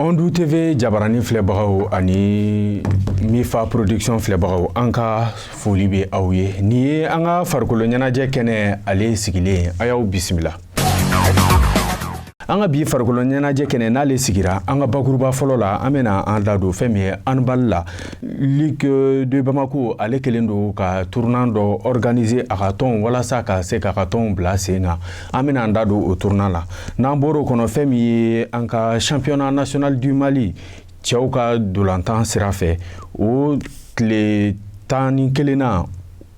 Ondu TV Jabarani filɛbagaw ani Mifa production filɛbagaw an ka foli bɛ aw ye. Ni ye an ka farikolo ɲɛnajɛ kɛnɛ ale sigilen a y'aw bisimila. An ka bi farikolo ɲɛnajɛ kɛnɛ n'ale sigira an ka bakuruba fɔlɔ la an bɛna an da don fɛn min ye handball la. Ligue de Bamako ale kelen don ka tournant dɔ organiser a ka tɔn walasa ka se k'a ka tɔn bila sen kan. An bɛna an da don o tournant la. N'an bɔr'o kɔnɔ fɛn min ye an ka championnat national du Mali cɛw ka dolantan sira fɛ o tile 11 na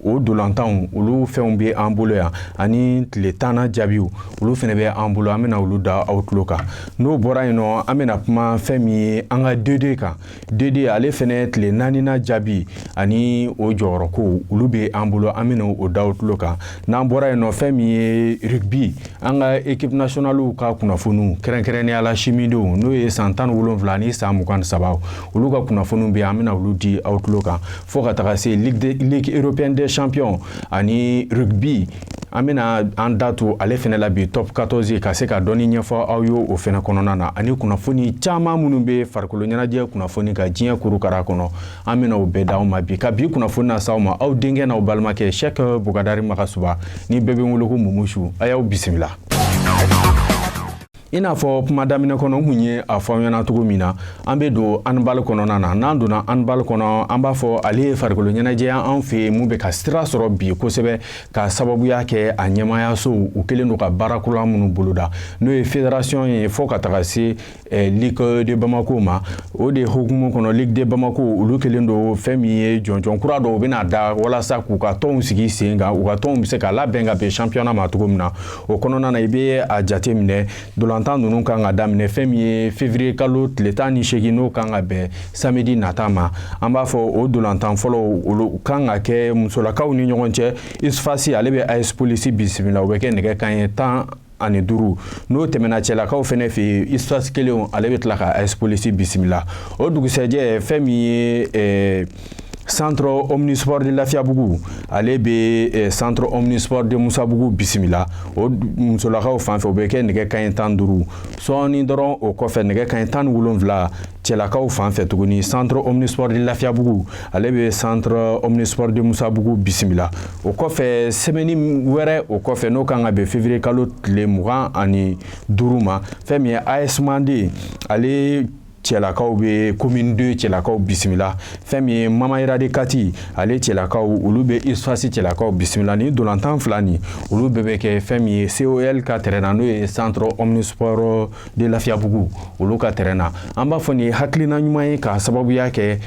o dolantanw olu fɛnw bɛ an bolo yan ani tile 10 na jaabiw olu fɛnɛ bɛ an bolo an bɛna olu da aw tulo kan. N'o bɔra yen nɔ an bɛna kuma fɛn min ye an ka DD kan. DD ale fɛnɛ tile 4 na jaabi ani o jɔyɔrɔko olu bɛ an bolo an bɛna o da aw tulo kan. N'an bɔra yen nɔ fɛn min ye rugby an ka équipe nationale ka kunnafoniw kɛrɛnkɛrɛnnenya la chimidenw n'o ye san 17 ni san 23 olu ka kunnafoniw bɛ an bɛna olu di aw tulo kan fo ka taga se Ligue européenne des champions ani rugby an bɛna an da to ale fɛnɛ la bi top 14 ka se ka dɔɔni ɲɛfɔ aw ye o fɛnɛ kɔnɔna na ani kunnafoni caman minnu bɛ farikolo ɲɛnajɛ kunnafoni ka diɲɛ kurukara kɔnɔ an bɛna o bɛɛ d'aw ma bi ka bi kunnafoni na s'aw ma aw denkɛ n'aw balimakɛ Cheikh Bukadari Magasuba ni bɛɛ bɛ n wele ko Mumusu a y'aw bisimila. I n'a fɔ kuma daminɛ kɔnɔ kun ye a fɔ ɲɛna cogo min na an bɛ don handball kɔnɔna na n'an donna handball kɔnɔ an b'a fɔ ale ye farikolo ɲɛnajɛ an fɛ mun bɛ ka sira sɔrɔ bi kosɛbɛ ka sababuya kɛ a ɲɛmaayasow u kelen don ka baara kura minnu boloda n'o ye fédération ye fo ka taga se Ligue de Bamako ma o de hukumu kɔnɔ Ligue de Bamako olu kelen don fɛn min ye jɔnjɔn kura dɔw bɛna da walasa k'u ka tɔnw sigi sen kan u ka tɔnw bɛ se ka labɛn ka bɛn championnat ma cogo min na o kɔnɔna na i bɛ a jateminɛ dolantan ninnu kan ka daminɛ fɛn min ye février kalo tile 18 n'o kan ka bɛn samedi nata ma an b'a fɔ o dolantan fɔlɔ olu kan ka kɛ musolakaw ni ɲɔgɔn cɛ Isfasi ale bɛ AS Police bisimila o bɛ kɛ nɛgɛ kanɲɛ 15 n'o tɛmɛna cɛlakaw fɛnɛ fɛ Isfasi kelen ale bɛ tila ka AS Police bisimila o dugusɛjɛ fɛn min ye Centre Omnisport de Lafiabougou ale bɛ Centre Omnisport de Musabougou bisimila o musolakaw fanfɛ o bɛ kɛ nɛgɛ kanɲɛ 15 sɔɔni dɔrɔn o kɔfɛ nɛgɛ kanɲɛ 17 cɛlakaw fanfɛ tuguni Centre Omnisport de Lafiabougou ale bɛ Centre Omnisport de Musabougou bisimila o kɔfɛ semaine wɛrɛ o kɔfɛ n'o kan ka bɛn février kalo tile 25 ma fɛn min ye AS Mandé ale cɛlakaw bɛ commune 2 cɛlakaw bisimila fɛn min ye Mama Irade Kati ale cɛlakaw olu bɛ Isfasi cɛlakaw bisimila ni dolantan fila ni olu bɛɛ bɛ kɛ fɛn min ye COL ka terrain na n'o ye Centre Omnisport de Lafiabougou olu ka terrain na an b'a fɔ nin ye hakilina ɲuman ye ka sababuya kɛ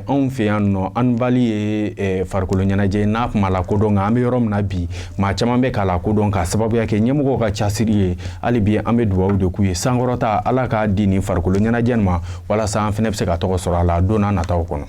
anw fɛ yan nɔ handball ye farikolo ɲɛnajɛ n'a kuma la kodɔn nka an bɛ yɔrɔ min na bi maa caman bɛ k'a la kodɔn ka sababuya kɛ ɲɛmɔgɔw ka casiri ye hali bi an bɛ dugawu de k'u ye sankɔrɔta Ala k'a di nin farikolo ɲɛnajɛ ma walasa an fɛnɛ bɛ se ka tɔgɔ sɔrɔ a la don n'a nataw kɔnɔ.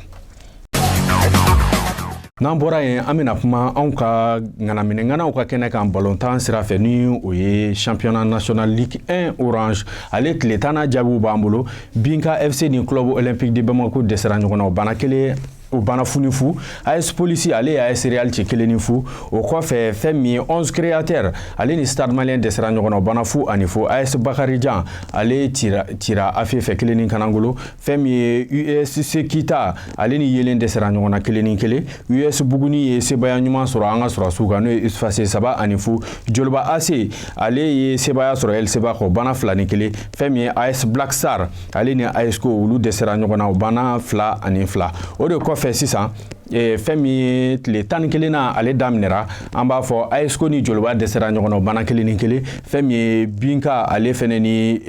N'an bɔra yen an bɛna kuma anw ka ŋanaminɛŋanaw ka kɛnɛ kan balontan sira fɛ ni o ye championnat national Ligue 1 Orange ale tile 10 na jaabiw b'an bolo Binka FC ni club olympique de Bamako dɛsɛra ɲɔgɔn na o bana kelen o bana funi fu AS Police ale ye AS Real ci kelen ni fu o kɔfɛ fɛn min ye 11 créateurs ale ni Stade Malien dɛsɛra ɲɔgɔn na o bana fu ani fu AS Bakarijan ale tira afe fɛ kelen ni kanangolo fɛn min ye US Sekita ale ni Yelen dɛsɛra ɲɔgɔn na kelen ni kelen US Buguni ye sebaya ɲuman sɔrɔ an ka sɔrɔsiw kan n'o ye Isfase 3 ani fu Joliba AC ale ye sebaya sɔrɔ El Seba o bana 2 ni kelen fɛn min ye AS Black Star ale ni AS Ko olu dɛsɛra ɲɔgɔn na o bana 2 ani 2 o de kɔfɛ sisan fɛn min ye tile 11 na ale daminɛra an b'a fɔ AS Ko ni Joliba dɛsɛra ɲɔgɔn na o bana kelen ni kelen fɛn min ye Binka ale fɛnɛ ni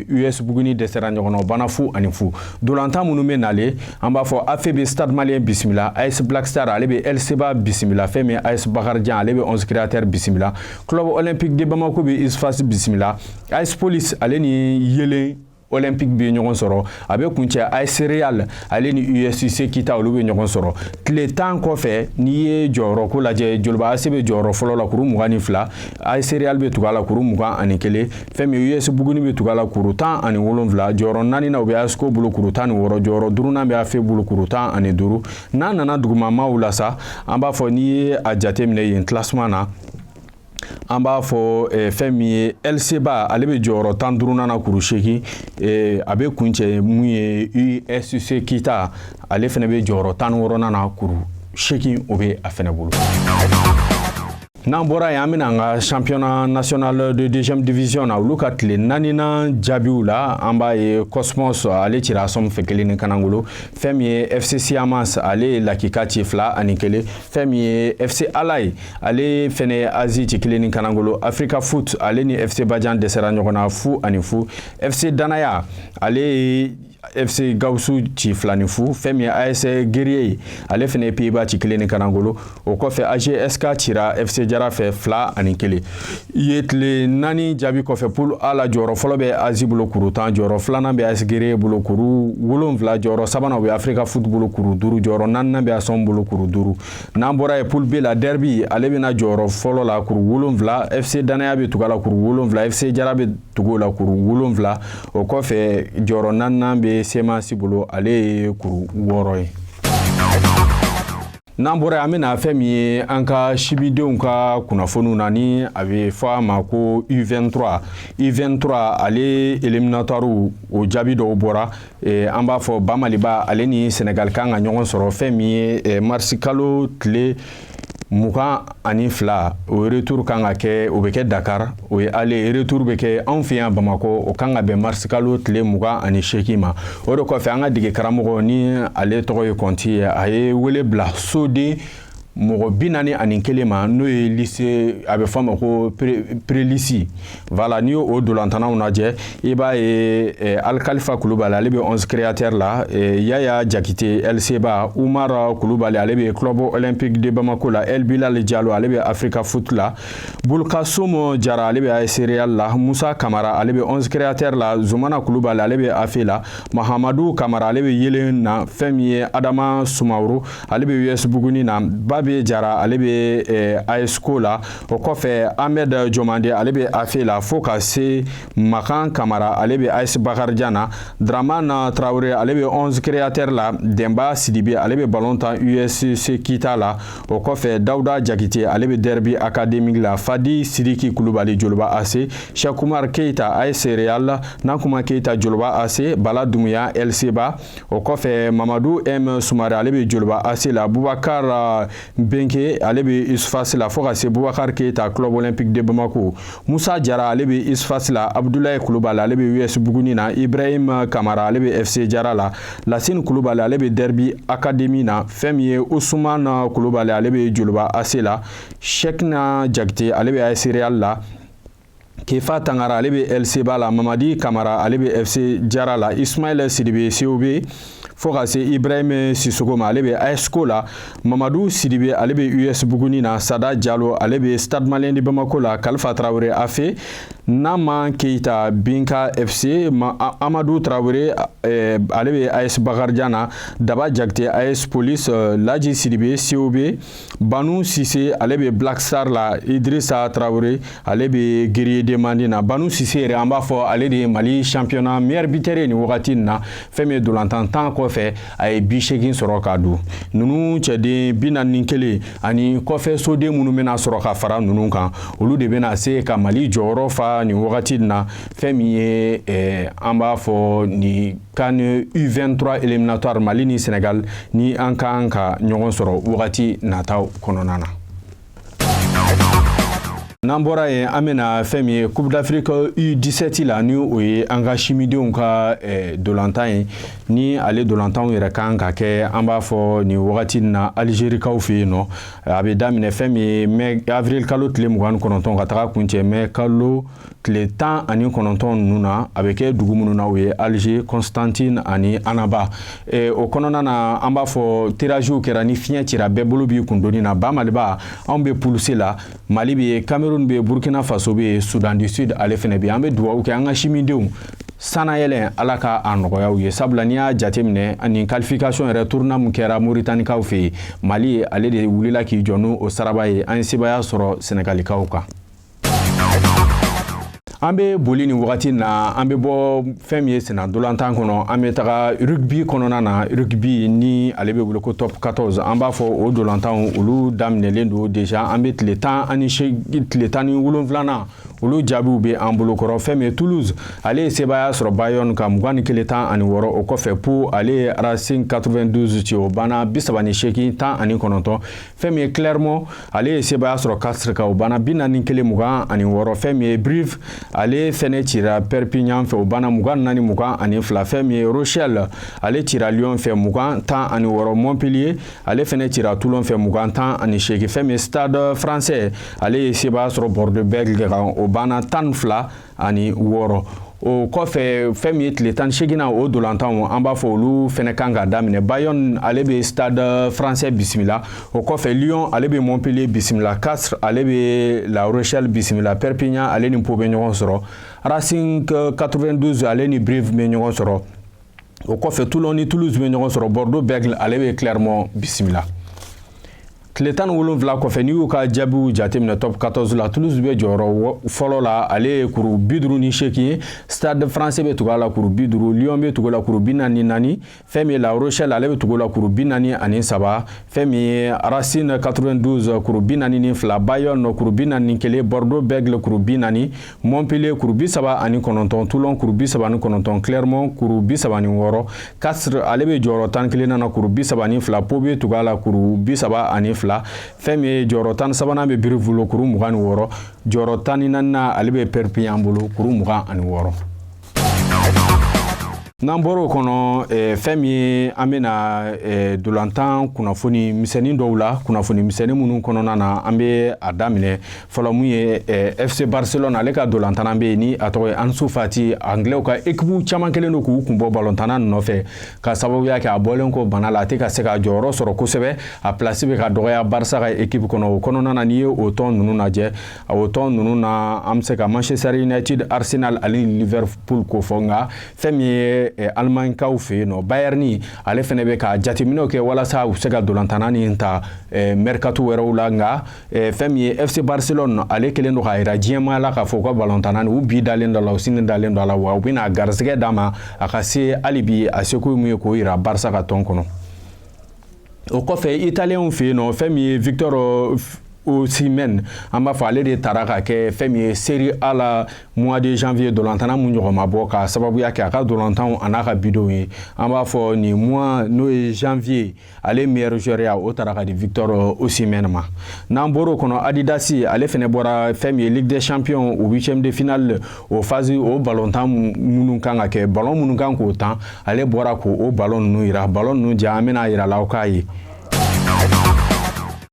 US Buguni dɛsɛra ɲɔgɔn na o bana fu ani fu dolantan minnu bɛ nale an b'a fɔ AFE bɛ Stade Malien bisimila AS Black Star ale bɛ El Seba bisimila fɛn min ye AS Bakarijan ale bɛ 11 créateurs bisimila club olympique de Bamako bɛ Isfasi bisimila AS Police ale ni Yelen Olympique bɛ ɲɔgɔn sɔrɔ a bɛ kuncɛ AS Real ale ni USC Kita olu bɛ ɲɔgɔn sɔrɔ tile 10 kɔfɛ n'i ye jɔyɔrɔ ko lajɛ Joliba AC bɛ jɔyɔrɔ fɔlɔ la kuru 22 AS Real bɛ tugu a la kuru 21 fɛn min US Buguni bɛ tugu a la kuru 17 jɔyɔrɔ 4 na u bɛ AS Ko bolo kuru 16 jɔyɔrɔ 5 bɛ AFE bolo kuru 15 n'a nana dugumamaw la sa an b'a fɔ n'i ye a jateminɛ yen classement na an b'a fɔ fɛn min ye LCBA ale bɛ jɔyɔrɔ 15 na kuru 8 a bɛ kuncɛ mun ye USC Kita ale fana bɛ jɔyɔrɔ 16 na kuru 8 o bɛ a fana bolo. N'an bɔra yen an bɛna an ka championnat national de deuxième division na olu ka tile 4nan jaabiw la an b'a ye Cosmos ale cira Som fɛ 1 ni Kanangolo, fɛn min ye FC Siamas ale ye Lakika ci 2-1, fɛn min ye FC Alay ale fɛnɛ ye Azi ci 1 ni Kanangolo, Africa Foot ale ni FC Badian dɛsɛra ɲɔgɔn na 0-0, FC Danaya ale ye FC Gausu ci 2-0, fɛn min ye AS Guerrier ale fɛnɛ ye Pays-Bas ci 1 ni Kanangolo, o kɔfɛ AGSK cira FC Jara fɛ 2-1. Ye tile 4 jaabi kɔfɛ poule A la jɔyɔrɔ fɔlɔ bɛ Azi bolo kuru 10, jɔyɔrɔ 2nan bɛ AS Guerrier bolo kuru 7, jɔyɔrɔ 3nan bɛ Africa Foot bolo kuru 5, jɔyɔrɔ 4nan bɛ Asom bolo kuru 5. N'an bɔra ye poule B la Derby ale bɛna jɔyɔrɔ fɔlɔ la kuru 7, FC Danaya bɛ tugu a la kuru 7, FC Jara bɛ tugu o la kuru 7, o kɔfɛ jɔyɔrɔ 4nan bɛ Semasi bolo ale ye kuru 6 ye. N'an bɔra an bɛna fɛn min ye an ka sibidenw ka kunnafoniw na ni a bɛ fɔ a ma ko U23 ale éliminatoire o jaabi dɔw bɔra an b'a fɔ Bamaliba ale ni Senegal kan ka ɲɔgɔn sɔrɔ fɛn min ye mars kalo tile 22 o retour kan ka kɛ o bɛ kɛ Dakar, o ye ale retour bɛ kɛ anw fɛ yan Bamako, o kan ka bɛn mars kalo tile 28 ma. O de kɔfɛ an ka dege karamɔgɔ ni ale tɔgɔ ye Kɔnti a ye wele bila Soden mɔgɔ 41 ma n'o ye lycée a bɛ fɔ a ma ko prélisi. Voilà ni o dolantanaw lajɛ i b'a ye Alkalifa Kulubali ale bɛ 11 créateurs la, Yaya Jakite LCBA, Oumar Kulubali ale bɛ Club Olympique de Bamako la, El Bilal Diallo ale bɛ Africa Foot la, Bulkasomo Jara ale bɛ AS Real la, Musa Kamara ale bɛ 11 créateurs la, Zumana Kulubali ale bɛ AFE la, Mahamadou Kamara ale bɛ Yelen na, fɛn min ye Adama Sumaoro ale bɛ US Buguni na, Babe Jara ale bɛ ASCO la, o kɔfɛ Ahmed Jomande ale bɛ AFE la, fo ka se Makan Kamara ale bɛ AS Bakarijan na, Dramana Traoré ale bɛ 11 créateurs la, Demba Sidibe ale bɛ Ballontan USC Kita la, o kɔfɛ Dawuda Jakite ale bɛ Derby Académique la, Fadi Sidiki Kulubali Joloba AC, Cheikhoumar Keita AS Real, Nankuma Keita Joloba AC, Bala Dumbuya LCBA, o kɔfɛ Mamadou M Soumare ale bɛ Joloba AC la, Boubacar Benke ale bɛ Isfas la, fo ka se Boubacar Keita Club Olympique de Bamako, Musa Jara ale bɛ Isfas la, Abdoulaye Kulubali ale bɛ US Buguni na, Ibrahim Kamara ale bɛ FC Jara la, Lassine Kulubali ale bɛ Derby Académie na, fɛn min ye Ousmane Kulubali ale bɛ Joloba AC la, Cheikhna Jakite ale bɛ AS Real la, Kefa Tangara ale bɛ LCBA la, Mamadi Kamara ale bɛ FC Jara la, Ismaël Sidibe COB, fo ka se Ibrahim Sissoko ma ale bɛ ASCO la, Mamadou Sidibe ale bɛ US Buguni na, Sada Diallo ale bɛ Stade Malien de Bamako la, Kalifa Traoré AFE, Nama Keita Binka FC, Amadou Traoré ale bɛ AS Bakarijan na, Daba Jakite AS Police, Laji Sidibe COB, Banu Sise ale bɛ Black Star la, Idrissa Traoré ale bɛ Guerrier Demandi na. Banu Sise yɛrɛ an b'a fɔ ale de ye Mali championnat meilleur buteur ye nin wagati in na, fɛn min ye dolantan 10 kɔfɛ a ye 80 sɔrɔ ka don. Nunu cɛden 41 ani kɔfɛ soden minnu bɛna sɔrɔ ka fara nunu kan, olu de bɛna se ka Mali jɔyɔrɔ fa nin wagati in na, fɛn min ye an b'a fɔ ni CAN U23 éliminatoire Mali ni Sénégal ni an kan ka ɲɔgɔn sɔrɔ wagati nataw kɔnɔna na. N'an bɔra yen an bɛna fɛn min ye Coupe d'Afrique U17 la ni o ye an ka simidenw ka dolantan ye, ni ale dolantanw yɛrɛ kan ka kɛ an b'a fɔ nin wagati na Algérikaw fɛ yen nɔ, a bɛ daminɛ fɛn min ye mai avril kalo tile 29 ka taga kuncɛ mai kalo tile 19 ninnu na, a bɛ kɛ dugu minnu na o ye Alger, Constantine ani Annaba. O kɔnɔna na an b'a fɔ tiraziw kɛra ni fiɲɛ cira bɛɛ bolo b'i kundoni na. Bamaliba anw bɛ poule C la, Mali bɛ Cameroun bɛ Burkina Faso bɛ Soudan du Sud ale fɛnɛ bɛ, an bɛ dugawu kɛ an ka simidenw sanayɛlɛn ala ka a nɔgɔya u ye, sabula n'i y'a jateminɛ ani qualification yɛrɛ tournoi mun kɛra Mauritaniikaw fɛ yen, Mali ale de wulila k'i jɔ n'o saraba ye, an ye sebaya sɔrɔ Senegalikaw kan. an bɛ boli ni wagati na an bɛ bɔ fɛn min ye senna dolantan kɔnɔ an bɛ taga rugby kɔnɔna na rugby ni ale bɛ wele ko top 14 an b'a fɔ o dolantanw olu daminɛlen don déjà an bɛ tile 17 na olu jaabiw bɛ an bolo kɔrɔ fɛn min ye Toulouse ale ye sebaya sɔrɔ Bayonne ka 26 o kɔfɛ pour ale ye Racing 92 ci o banna 38 19 fɛn min ye Clermont ale ye sebaya sɔrɔ Castres ka o banna 41 fɛn min ye Brive ale fɛnɛ cira Perpignan fɛ o banna 24 fɛn min ye Rochelle ale cira Lyon fɛ 16 Montpellier ale fɛnɛ cira Toulon fɛ 18 fɛn min ye Stade Français ale ye sebaya sɔrɔ Bordeaux-Bègles kan o banna 16 o kɔfɛ fɛn min ye tile 18 na o dolantanw an b'a fɔ olu fɛnɛ kan ka daminɛ Bayonne ale bɛ Stade Français bisimila o kɔfɛ Lyon ale bɛ Montpellier bisimila Castres ale bɛ La Rochelle bisimila Perpignan ale ni Pau bɛ ɲɔgɔn sɔrɔ Racing 92 ale ni Brive bɛ ɲɔgɔn sɔrɔ o kɔfɛ Toulon ni Toulouse bɛ ɲɔgɔn sɔrɔ Bordeaux-Bègles ale bɛ Clermont bisimila tile 17 kɔfɛ n'i y'u ka jaabiw jateminɛ top 14 la Toulouse bɛ jɔyɔrɔ fɔlɔ la ale ye kuru 58 ye Stade Français bɛ tugu a la kuru 50 Lyon bɛ tugu a la kuru 44 fɛn min ye La Rochelle ale bɛ tugu a la kuru 43 fɛn min ye Racing 92 kuru 42 Bayonne kuru 41 Bordeaux-Bègles kuru 40 Montpellier kuru 39 Toulon kuru 39 Clermont kuru 36 Castres ale bɛ jɔyɔrɔ 11 na kuru 32 Pau bɛ tugu a la kuru 32 fɛn min ye jɔyɔrɔ 13 bɛ Brive bolo kuru 26 jɔyɔrɔ 14 ale bɛ Perpignan bolo kuru 26 n'an bɔra o kɔnɔ fɛn min ye an bɛna dolantan kunnafoni misɛnnin dɔw la kunnafoni misɛnnin minnu kɔnɔna na an bɛ a daminɛ fɔlɔ mun ye FC Barcelone ale ka dolantanan bɛ yen ni a tɔgɔ ye Ansu Fati anglais ka équipe caman kelen don k'u kun bɔ balontanna nɔfɛ ka sababuya kɛ a bɔlen ko bana la a tɛ ka se ka jɔyɔrɔ sɔrɔ kosɛbɛ a place bɛ ka dɔgɔya Barça ka équipe kɔnɔ o kɔnɔna na n'i ye o tɔn ninnu lajɛ o tɔn ninnu na an bɛ se ka Manchester United Arsenal ani Liverpool ko fɔ nka fɛn min ye Almankaw fɛ yen nɔ Bayern ale fɛnɛ bɛ ka jateminɛw kɛ walasa u se ka dolantanna nin ta mercato wɛrɛw la nka fɛn min ye FC Barcelone ale kelen don ka yira diɲɛmaa la k'a fɔ u ka balontanna u bi dalen dɔ la u sini dalen dɔ la wa u bɛna garisɛgɛ d'a ma a ka se hali bi a seko ye mun ye k'o yira Barça ka tɔn kɔnɔ o kɔfɛ italien fɛ yen nɔ fɛn min ye Victor Osimhen an b'a fɔ ale de taara ka kɛ fɛn min ye Serie A la mois de janvier dolantanna mun ɲɔgɔn ma bɔ ka sababuya kɛ a ka dolantanw a n'a ka bidonw ye an b'a fɔ nin mois n'o ye janvier ale meilleur joueur ya o taara ka di Victor Osimhen ma n'an bɔra o kɔnɔ Adidas ale fɛnɛ bɔra fɛn min ye Ligue des Champions au 8e de finale o phase o balontan minnu kan ka kɛ ballon minnu kan k'o tan ale bɔra k'o ballon ninnu yira ballon ninnu ja an bɛna yira la aw k'a ye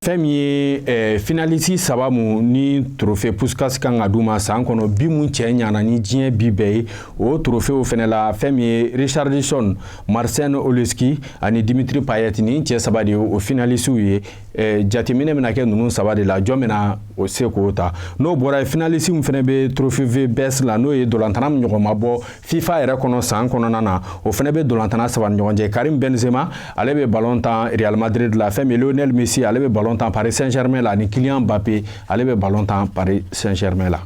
fɛn min ye finaliste saba mun ni trophée Puskas kan ka d'u ma san kɔnɔ bi mun cɛ ɲana ni diɲɛ bi bɛɛ ye o trophée fɛnɛ la fɛn min ye Richarlison Marcin Oleski ani Dimitri Payet ni cɛ saba de o finaliste ye jateminɛ bɛna kɛ ninnu saba de la jɔn bɛna o se k'o ta n'o bɔra finaliste mun fɛnɛ bɛ trophée VBS la n'o ye dolantanna min ɲɔgɔn ma bɔ FIFA yɛrɛ kɔnɔ san kɔnɔna na o fɛnɛ bɛ dolantanna saba ni ɲɔgɔn cɛ Karim Benzema ale bɛ ballon tan Real Madrid la fɛn min Lionel Messi ale bɛ ballon tan Paris Saint-Germain la ni Kylian Mbappé ale bɛ ballon tan Paris Saint-Germain la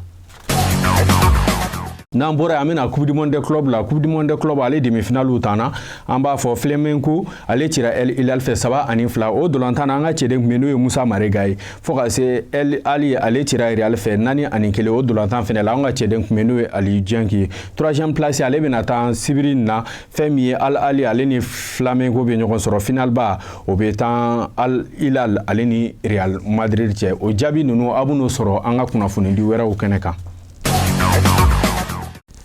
n'an bɔra an bɛna Coupe du Monde Club la Coupe du Monde Club ale demi-finale tanna an b'a fɔ Flamengo ale cira El Hilal fɛ 3-2 o dolantan na an ka cɛden kun bɛ n'o ye Musa Marega ye fo ka se El Ali ale cira Real fɛ 4-1 o dolantan fɛnɛ la an ka cɛden kun bɛ n'o ye Ali Dieng ye 3e place ale bɛna taa sibiri na fɛn min ye Al Ali ale ni Flamengo bɛ ɲɔgɔn sɔrɔ final ba o bɛ taa Al Hilal ale ni Real Madrid cɛ o jaabi ninnu a b'u n'o sɔrɔ an ka kunnafoni di wɛrɛw kɛnɛ kan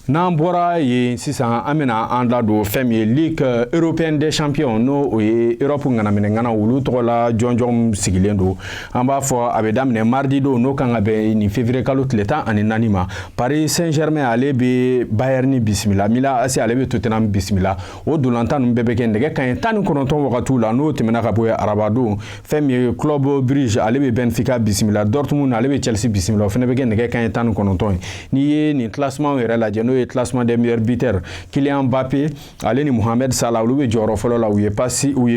n'an bɔra yen sisan an bɛna an da don fɛn min ye Ligue européenne des champions n'o o ye Europe ŋanaminɛŋana olu tɔgɔ la jɔnjɔn sigilen don an b'a fɔ a bɛ daminɛ mardi don n'o kan ka bɛn nin février kalo tile 14 ma Paris Saint-Germain ale bɛ Bayern bisimila Milan AC ale bɛ Tottenham bisimila o dolantan ninnu bɛɛ bɛ kɛ nɛgɛ kanɲɛ 19 wagatiw la n'o tɛmɛna ka bɔ yen araba don fɛn min ye Club Brugge ale bɛ Benfica bisimila Dortmund ale bɛ Chelsea bisimila o fana bɛ kɛ nɛgɛ kanɲɛ 19 ye n'i ye nin classement yɛrɛ lajɛ n'o n'o ye classement des meilleurs buteurs Kylian Mbappé ale ni Mohamed Salah olu bɛ jɔyɔrɔ fɔlɔ la u ye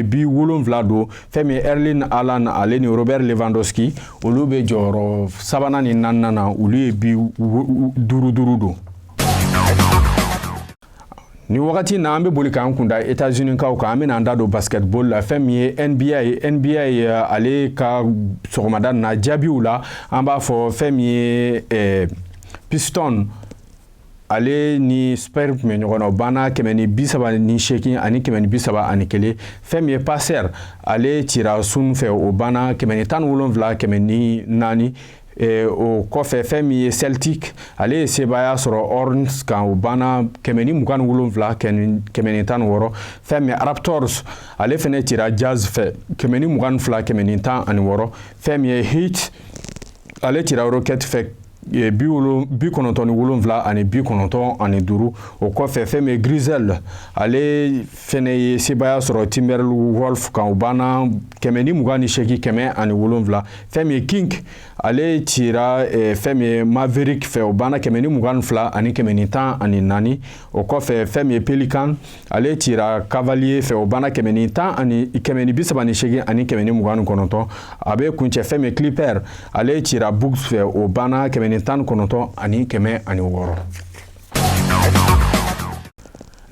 bi 7 don fɛn min Erling Haaland ale ni Robert Lewandowski olu bɛ jɔyɔrɔ 3nan ni 4nan na olu ye bi 5 don. Ni wagati na an bɛ boli k'an kunda États-Unis kaw kan an bɛ n'an da don basketball la fɛn min ye NBA ale ka sɔgɔmada na jaabiw la an b'a fɔ fɛn min ye Piston ale ni Spurs tun bɛ ɲɔgɔn na o banna 138 ani 131 fɛn min ye Pacers ale cira sun fɛ o banna 117 4 o kɔfɛ fɛn min ye Celtic ale ye sebaya sɔrɔ Hornets kan o banna 127 116 fɛn min Raptors ale fɛnɛ cira Jazz fɛ 122 116 fɛn min ye Heat ale cira Rockets fɛ 97 ani 95 o kɔfɛ fɛn min Grizzlies ale fɛnɛ ye sebaya sɔrɔ Timberwolves kan o banna 128 107 fɛn min King ale cira fɛn min Maverick fɛ o banna 122 ani 114 o kɔfɛ fɛn min Pelican ale cira Cavalier fɛ o banna 138 ani 129 a bɛ kuncɛ fɛn min Clippers ale cira Bucks fɛ o banna 19 ani 106.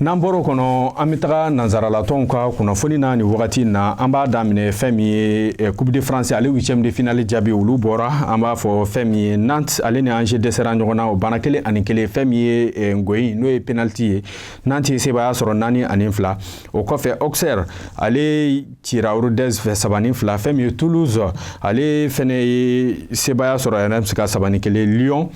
N'an bɔr'o kɔnɔ an bɛ taga nanzaralatɔnw ka kunnafoni na ni wagati na an b'a daminɛ fɛn min ye Coupe de France ale 8e de finale jaabi olu bɔra an b'a fɔ fɛn min ye Nantes ale ni Angers dɛsɛra ɲɔgɔn na o banna 1 ani 1 fɛn min ye Ngoyi n'o ye penalty ye Nantes ye sebaya sɔrɔ 4 ani 2 o kɔfɛ Auxerre ale cira Rodez fɛ 3 ni 2 fɛn min ye Toulouse ale fɛnɛ ye sebaya sɔrɔ RMC ka 3 ni 1 Lyon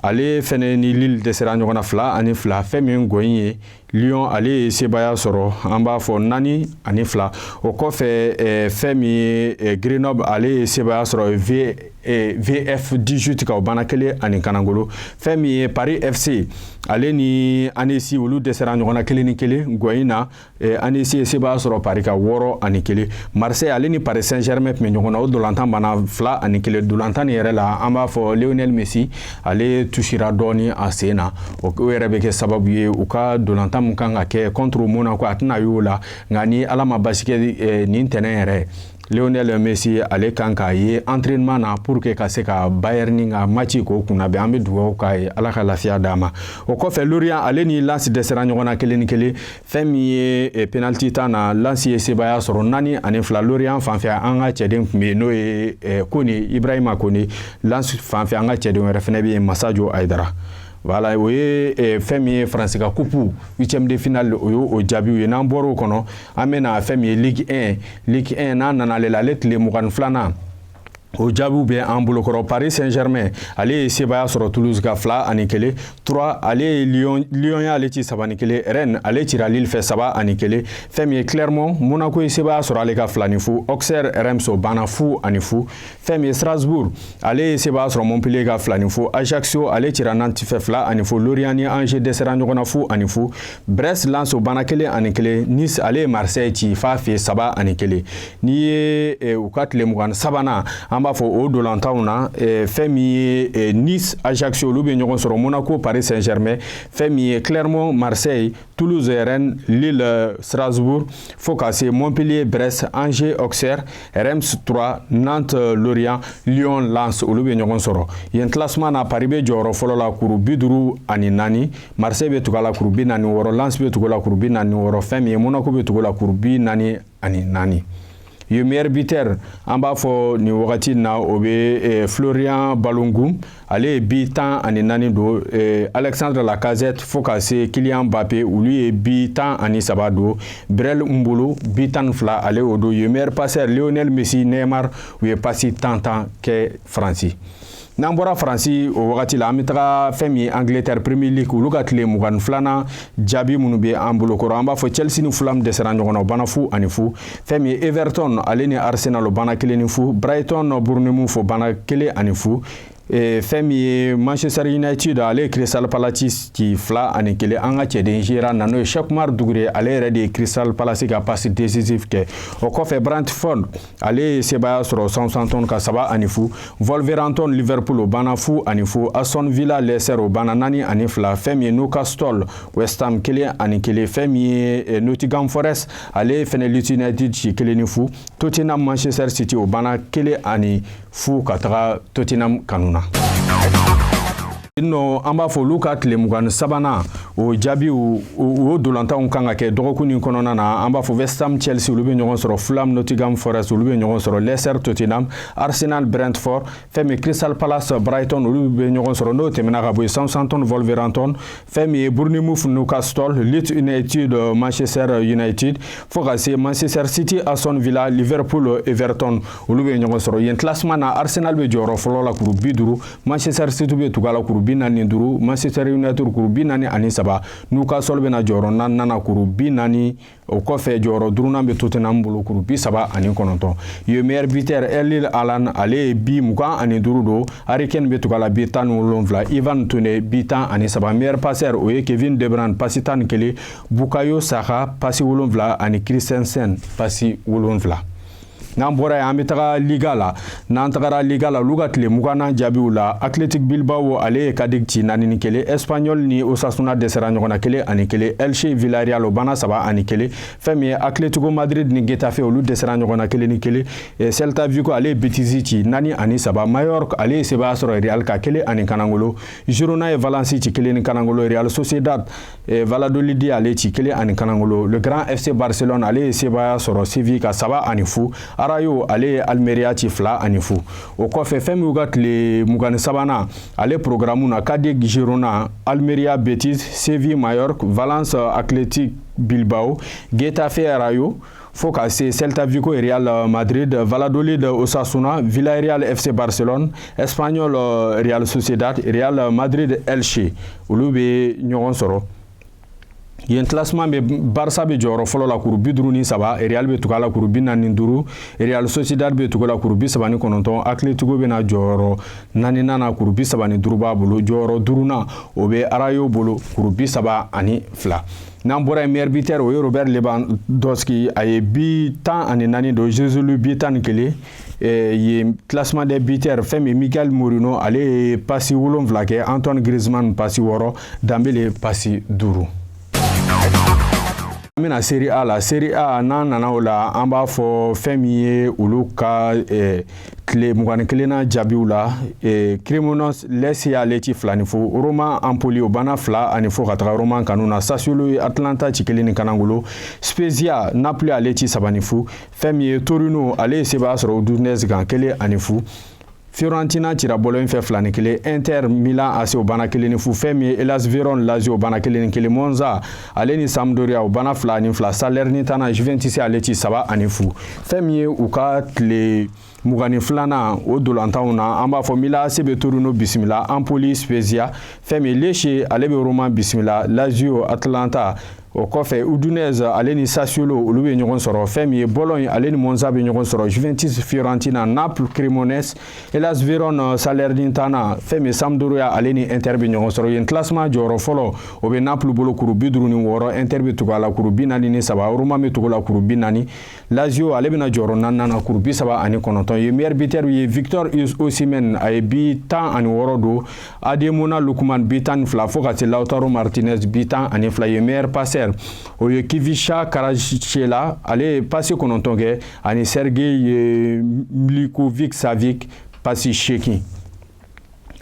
ale fɛnɛ ni Lille dɛsɛra ɲɔgɔn na 2 ani 2 fɛn min Ngoyi ye Lyon ale ye sebaya sɔrɔ an b'a fɔ 4 ani 2 o kɔfɛ fɛn min ye Grenoble ale ye sebaya sɔrɔ VF 18 ka o banna 1 ani 0 fɛn min ye Paris FC ale ni Annecy olu dɛsɛra ɲɔgɔn na 1 ni 1 Ngoyi na Annecy ye sebaya sɔrɔ Paris ka 6 ani 1 Marseille ale ni Paris Saint-Germain tun bɛ ɲɔgɔn na o dolantan banna 2 ani 1 dolantan ni yɛrɛ la an b'a fɔ Lionel Messi ale touchera dɔɔni a sen na o yɛrɛ bɛ kɛ sababu ye u ka dolantan mun kan ka kɛ contre Monaco a tɛna y'o la nka ni ala ma basi kɛ nin tɛnɛn yɛrɛ Lionel Messi ale kan k'a ye entraînement na pour que ka se ka Bayern ka match k'o kunna bɛn an bɛ dugawu k'a ye ala ka lafiya d'a ma o kɔfɛ Lorient ale ni Lens dɛsɛra ɲɔgɔn na 1 ni 1 fɛn min ye penalty ta na Lens ye sebaya sɔrɔ 4 ani 2 Lorient fanfɛ an ka cɛden tun bɛ yen n'o ye Kone Ibrahima Kone Lens fanfɛ an ka cɛden wɛrɛ fɛnɛ bɛ yen Masajo Aidara. Voilà, o ye fɛn min ye France ka coupe 8e de finale o y'o jaabiw ye n'an bɔr'o kɔnɔ an bɛna fɛn min ye Ligue 1 n'an nana ale la ale tile 22nan o jaabiw bɛ an bolokɔrɔ Paris Saint-Germain ale ye sebaya sɔrɔ Toulouse ka 2 ani 1 3 ale ye Lyon y'ale ci 3 ni 1 Rennes ale cira Lille fɛ 3 ani 1 fɛn min ye Clermont Monaco ye sebaya sɔrɔ ale ka 2 ni 0 Auxerre RMC o banna 0 ani 0 fɛn min ye Strasbourg ale ye sebaya sɔrɔ Montpellier ka 2 ni 0 Ajaccio ale cira Nantes fɛ 2 ani 0 Lorient ni Angers dɛsɛra ɲɔgɔn na 0 ani 0 Brest Lens o banna 1 ani 1 Nice ale ye Marseille ci f'a fɛ 3 ani 1 n'i ye u ka tile 23nan an b'a fɔ o dolantanw na fɛn min ye Nice Ajaccio olu bɛ ɲɔgɔn sɔrɔ Monaco Paris Saint-Germain fɛn min ye Clermont Marseille Toulouse Rennes Lille Strasbourg fo ka se Montpellier Brest Angers Auxerre Reims 3 Nantes Lorient Lyon Lens olu bɛ ɲɔgɔn sɔrɔ yen classement na Paris bɛ jɔyɔrɔ fɔlɔ la kuru 50 ani 4 Marseille bɛ tugu a la kuru 46 Lens bɛ tugu a la kuru 46 fɛn min ye Monaco bɛ tugu a la kuru 40 ani 4 ye meilleur buteur an b'a fɔ ni wagati na o bɛ Florian Balogun ale ye bi 10 ani 4 don Alexandre Lacazette fo ka se Kylian Mbappé olu ye bi 10 ani 3 don Brel Mbolo bi 12 ale o don ye meilleur passeur Lionel Messi Neymar u ye pasi 10 kɛ Faransi. N'an bɔra Faransi o wagati la an bɛ taga fɛn min ye Angleterre Premier League olu ka tile 22nan jaabi minnu bɛ an bolokɔrɔ an b'a fɔ Chelsea ni Fulham dɛsɛra ɲɔgɔn na o banna 0 ani 0 fɛn min ye Everton ale ni Arsenal o banna 1 ni 0 Brighton Bournemouth o banna 1 ani 0 fɛn min ye Manchester United ale Crystal Palace ci 2-1 an ka cɛden gérant na n'o ye Cheikh Oumar Dougouré ale yɛrɛ de Crystal Palace ka passe décisif kɛ o kɔfɛ Brentford ale sebaya sɔrɔ Southampton ka 3-0 Wolverhampton Liverpool o banna 2-0 Aston Villa Leicester o banna 4-2 fɛn min ye Newcastle West Ham 1-1 fɛn min ye Nottingham Forest ale fɛnɛ Leeds United ci 1-0 Tottenham Manchester City o banna 1-0 ka taga Tottenham kanuna. No an b'a fɔ olu ka tile 23nan o jaabi o dolantanw kan ka kɛ dɔgɔkun nin kɔnɔna na an b'a fɔ West Ham Chelsea olu bɛ ɲɔgɔn sɔrɔ Fulham Nottingham Forest olu bɛ ɲɔgɔn sɔrɔ Leicester Tottenham Arsenal Brentford fɛn min Crystal Palace Brighton olu bɛ ɲɔgɔn sɔrɔ n'o tɛmɛna ka bɔ Southampton Wolverhampton fɛn min ye Bournemouth Newcastle Leeds United Manchester United fo ka se Manchester City Aston Villa Liverpool Everton olu bɛ ɲɔgɔn sɔrɔ yen classement na Arsenal bɛ jɔyɔrɔ fɔlɔ la kuru 50 Manchester City bɛ tugu a la kuru 45 Manchester United kuru 43 Newcastle bɛna jɔyɔrɔ 4 kuru 40 o kɔfɛ jɔyɔrɔ 5 bɛ Tottenham bolo kuru 39 ye meilleur buteur Erling Haaland ale ye bi 25 don Harry Kane bɛ tugu a la bi 17 Ivan Toney bi 13 meilleur passeur o ye Kevin De Bruyne pasi 11 Bukayo Saka pasi 7 ani Christensen pasi 7 n'an bɔra yen an bɛ taga Liga la n'an tagara Liga la olu ka tile 20nan jaabiw la Athletic Bilbao ale ye Cadiz ci 4-1 Espanyol ni Osasuna dɛsɛra ɲɔgɔn na 1-1 Elche Villarreal o banna 3-1 fɛn min ye Atletico Madrid ni Getafe olu dɛsɛra ɲɔgɔn na 1-1 Celta Vigo ale ye Betis ci 4-3 Mallorca ale ye sebaya sɔrɔ Real ka 1 Kanangolo Girona ye Valence ci 1 Kanangolo Real Sociedad Valladolid ale ci 1 Kanangolo le Grand FC Barcelone ale ye sebaya sɔrɔ Sevilla ka 3-0 Rayo ale Almeria ci 2-0 o kɔfɛ fɛn min ka tile 23nan ale programme na Cadiz Girona Almeria Betis Sevilla Mallorca Valence Athletic Bilbao Getafe Rayo fo ka se Celta Vigo Real Madrid Valladolid Osasuna Villarreal FC Barcelone Espanyol Real Sociedad Real Madrid Elche olu bɛ ɲɔgɔn sɔrɔ yen classement be Barça be jɔyɔrɔ fɔlɔ la kuru 53 Real be tugu a la kuru 45 Real Sociedad be tugu a la kuru 39 Atletico bena jɔyɔrɔ 4nan na kuru 35 b'a bolo jɔyɔrɔ 5nan o be Rayo bolo kuru 32 n'an bɔra meilleur buteur o ye Robert Lewandowski a ye bi 14 don Joselu bi 11 ye classement des buteurs fɛn min Miguel Morino ale ye pasi 7 kɛ Antoine Griezmann pasi 6 Dembele pasi 5 an bɛna Serie A la Serie A n'an nana o la an b'a fɔ fɛn min ye olu ka tile 21nan jaabiw la Cremonese Lecce ale ci 2-0 Roma Empoli o banna 2-0 ka taga Roma kanuna Sassuolo ye Atlanta ci 1 Kanangolo Spezia Napoli ale ci 3-0 fɛn min ye Torino ale ye sebaya sɔrɔ Udinese kan 1-0 Fiorentina cira bɔlɔ in fɛ 2-1 Inter Milan AC o banna 1-0 fɛn min ye Hellas Verona Lazio o banna 1-1 Monza ale ni Sampdoria o banna 2-2 Salernitana Juventus ale ci 3-0 fɛn min ye u ka tile 22nan o dolantanw na an b'a fɔ Milan AC bɛ Torino bisimila Empoli Spezia fɛn min Lecce ale bɛ Roma bisimila Lazio Atlanta o kɔfɛ Udinese ale ni Sassuolo olu bɛ ɲɔgɔn sɔrɔ fɛn min ye Bologne ale ni Monza bɛ ɲɔgɔn sɔrɔ Juventus Fiorentina Naples Cremonese Hellas Verona Salernitana fɛn min Sampdoria ale ni Inter bɛ ɲɔgɔn sɔrɔ yen classement jɔyɔrɔ fɔlɔ o bɛ Naples bolo kuru 56 Inter bɛ tugu a la kuru 43 Roma bɛ tugu a la kuru 40 Lazio ale bɛna jɔyɔrɔ 4nan na kuru 39 ye meilleur buteur ye Victor Osimhen a ye bi 16 don Ademola Lookman bi 12 fo ka se Lautaro Martinez bi 12 ye meilleur passeur o ye Kivicha Kvaratskhelia ale ye pasi 9 kɛ ani Sergei Milinkovic Savic pasi 8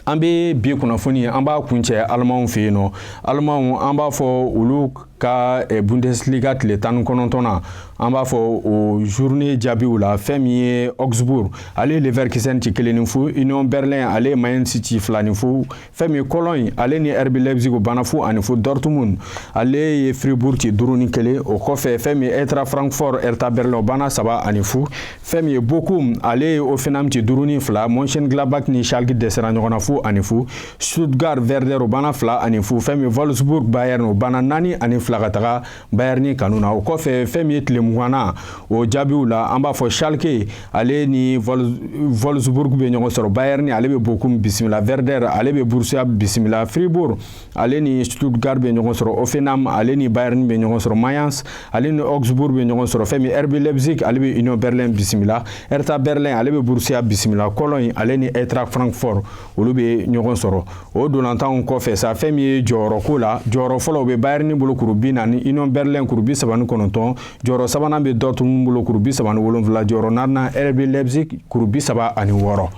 an bɛ bi kunnafoni an b'a kuncɛ Alemaw fɛ yen nɔ Alemaw an b'a fɔ olu ka Bundesliga tile 19nan an b'a fɔ o journée jaabiw la fɛn min ye Augsburg ale ye Leverkusen ci 1-0 Union Berlin ale ye Mainz ci 2-0 fɛn min ye Cologne ale ni RB Leipzig o banna 2-0 Dortmund ale ye Fribourg ci 5-1 o kɔfɛ fɛn min ye Eintracht Francfort Hertha Berlin o banna 3-0 fɛn min ye Bochum ale ye Hoffenheim ci 5-2 Mönchengladbach ni Schalke dɛsɛra ɲɔgɔn na 2-0 Stuttgart Werder o banna 2-0 fɛn min ye Wolfsburg Bayern o banna 4-2 ka taga Bayern kanuna o kɔfɛ fɛn min ye tile mugana o jaabiw la an b'a fɔ Schalke ale ni Wolfsburg bɛ ɲɔgɔn sɔrɔ, Bayern ale bɛ Bochum bisimila, Werder ale bɛ Borussia bisimila, Fribourg ale ni Stuttgart bɛ ɲɔgɔn sɔrɔ, Hoffenheim ale ni Bayern bɛ ɲɔgɔn sɔrɔ, Mayence ale ni Augsburg bɛ ɲɔgɔn sɔrɔ, fɛn min RB Leipzig ale bɛ Union Berlin bisimila, Hertha Berlin ale bɛ Borussia bisimila, Cologne ale ni Eintracht Francfort olu bɛ ɲɔgɔn sɔrɔ. O dolantanw kɔfɛ sa fɛn min ye jɔyɔrɔ ko la, jɔyɔrɔ fɔlɔ bɛ Bayern bolo kuru 40, Union Berlin kuru 39, jɔyɔrɔ sabanan bɛ Dortmund bolo kuru 37, jɔyɔrɔ naaninan RB Leipzig kuru 36.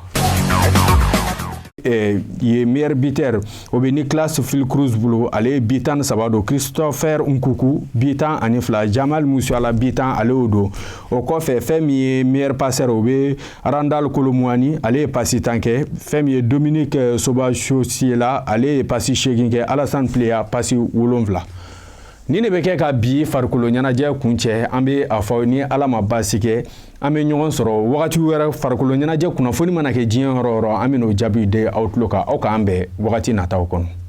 Ye meilleur buteur o bɛ Niklas Füllkrug bolo, ale ye bitan 3 don, Christopher Nkunku bitan 2, Jamal Musiala bitan ale o don. O kɔfɛ fɛn min ye meilleur passeur o bɛ Randal Kolo Muani ale ye pasi 10 kɛ, fɛn min ye Dominique Sobachosiela ale ye pasi 8 kɛ, Alassane Plea pasi 7. Ni ne bɛ kɛ ka bi farikolo ɲɛnajɛ kuncɛ, an bɛ a fɔ ni Ala ma baasi kɛ an bɛ ɲɔgɔn sɔrɔ wagati wɛrɛ farikolo ɲɛnajɛ kunnafoni mana kɛ diɲɛ yɔrɔ o yɔrɔ an bɛ n'o jaabi di aw tulo kan, aw k'an bɛn wagati nataw kɔnɔ.